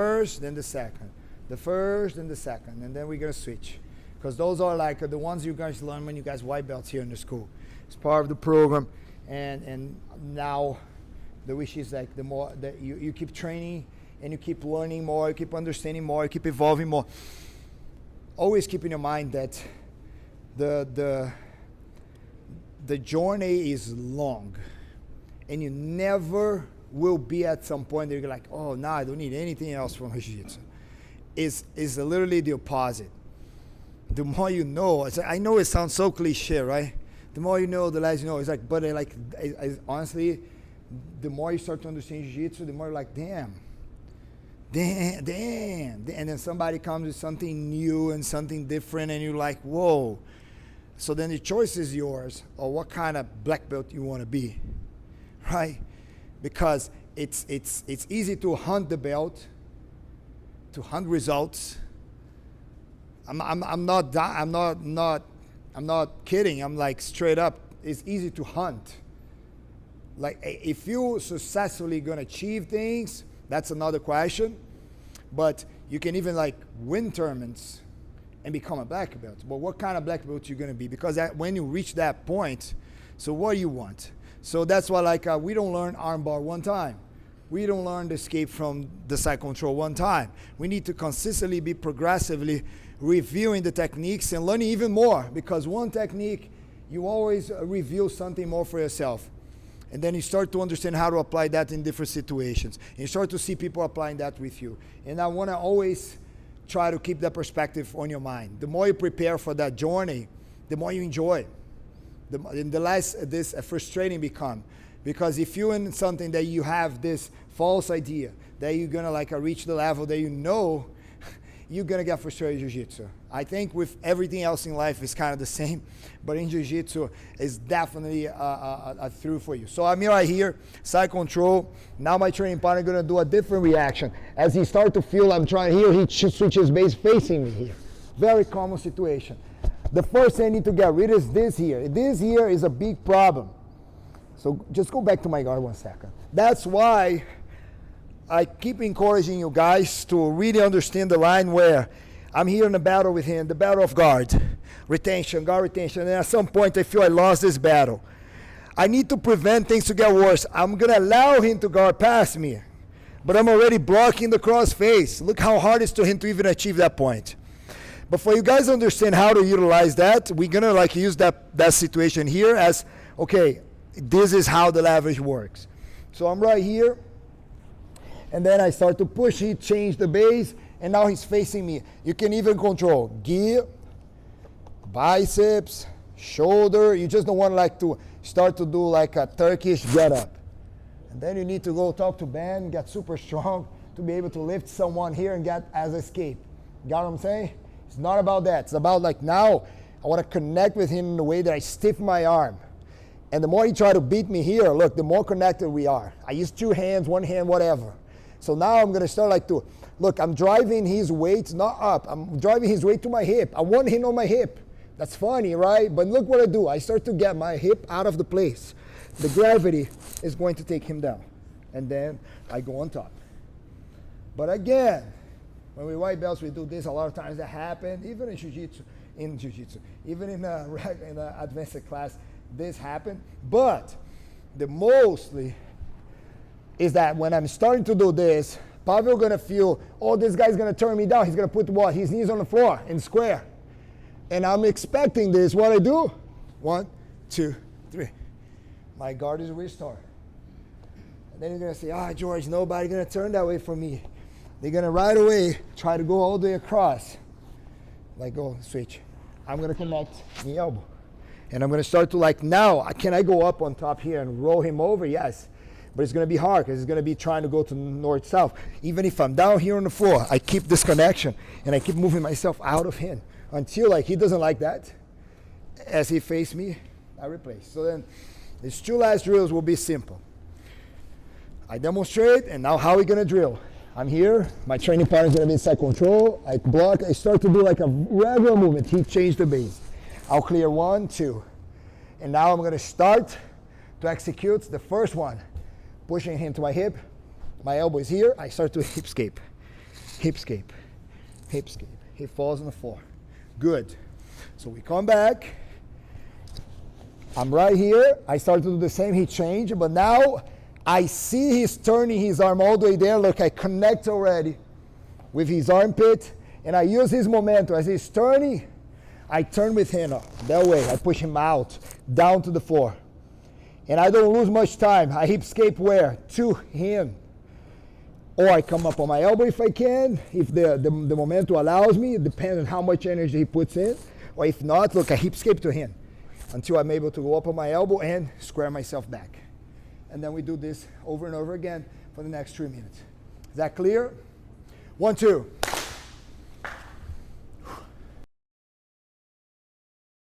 first, then the second. The first, then the second. And then we're going to switch. Because those are like the ones you guys learn when you guys white belts here in the school. It's part of the program. And now the wish is like the more that you keep training and you keep learning more, you keep understanding more, you keep evolving more. Always keep in your mind that the journey is long. And you never will be at some point that you're like, oh, now I don't need anything else from Jiu-Jitsu. It's literally the opposite. The more you know, I know it sounds so cliche, right? The more you know, the less you know. It's like, but honestly, the more you start to understand Jiu-Jitsu, the more you're like, damn. And then somebody comes with something new and something different, and you're like, whoa. So then the choice is yours, or what kind of black belt you want to be, right? Because it's easy to hunt the belt, to hunt results. I'm not kidding. I'm like straight up. It's easy to hunt. Like if you successfully gonna achieve things, that's another question. But you can even like win tournaments and become a black belt. But what kind of black belt you gonna be? Because when you reach that point, so what do you want? So that's why like we don't learn armbar one time. We don't learn the escape from the side control one time. We need to consistently be progressively reviewing the techniques and learning even more, because one technique, you always reveal something more for yourself. And then you start to understand how to apply that in different situations. And you start to see people applying that with you. And I want to always try to keep that perspective on your mind. The more you prepare for that journey, the more you enjoy. And the less this frustrating become. Because if you're in something that you have this false idea that you're gonna like reach the level that you know, you're gonna get frustrated in Jiu-Jitsu. I think with everything else in life it's kind of the same, but in Jiu-Jitsu it's definitely a through for you. So I'm right here, side control. Now my training partner gonna do a different reaction. As he start to feel I'm trying here, he switches base facing me here. Very common situation. The first thing I need to get rid is this here. This here is a big problem. So just go back to my guard 1 second. That's why I keep encouraging you guys to really understand the line where I'm here in a battle with him, the battle of guard retention, and at some point I feel I lost this battle. I need to prevent things to get worse. I'm gonna allow him to guard past me, but I'm already blocking the cross face. Look how hard it is to him to even achieve that point. But for you guys to understand how to utilize that, we're gonna like use that situation here as, okay, this is how the leverage works. So I'm right here, and then I start to push, he changed the base, and now he's facing me. You can even control gear, biceps, shoulder. You just don't want like to start to do like a Turkish get up. And then you need to go talk to Ben, get super strong to be able to lift someone here and get as escape. Got what I'm saying? It's not about that. It's about like now I want to connect with him in the way that I stiffen my arm. And the more he try to beat me here, look, the more connected we are. I use 2 hands, 1 hand, whatever. So now I'm going to start like to, look, I'm driving his weight not up. I'm driving his weight to my hip. I want him on my hip. That's funny, right? But look what I do. I start to get my hip out of the place. The gravity is going to take him down. And then I go on top. But again, when we white belts, we do this a lot of times. That happen, even in jiu-jitsu, even in a advanced class, this happened. But the mostly is that when I'm starting to do this, Pavel gonna feel, oh, this guy's gonna turn me down. He's gonna put what? His knees on the floor in square. And I'm expecting this. What I do? 1, 2, 3. My guard is restored. And then you're gonna say, ah, George, nobody's gonna turn that way for me. They're gonna right away try to go all the way across. Like, go switch. I'm gonna connect the elbow. And I'm gonna start to like, now, can I go up on top here and roll him over? Yes. But it's gonna be hard because it's gonna be trying to go to north-south. Even if I'm down here on the floor, I keep this connection and I keep moving myself out of him until like he doesn't like that. As he faces me, I replace. So then these 2 last drills will be simple. I demonstrate, and now how are we gonna drill? I'm here, my training partner is gonna be inside control, I block, I start to do like a regular movement. He changed the base. I'll clear 1, 2. And now I'm gonna start to execute the first one. Pushing him to my hip, my elbow is here, I start to hip escape. hip escape, hip escape. He falls on the floor. Good. So we come back. I'm right here. I start to do the same. He changed, but now I see he's turning his arm all the way there. Look, I connect already with his armpit, and I use his momentum. As he's turning, I turn with him that way. I push him out, down to the floor. And I don't lose much time. I hip escape where? To him. Or I come up on my elbow if I can, if the momentum allows me. It depends on how much energy he puts in. Or if not, look, I hip escape to him until I'm able to go up on my elbow and square myself back. And then we do this over and over again for the next 3 minutes. Is that clear? 1, 2.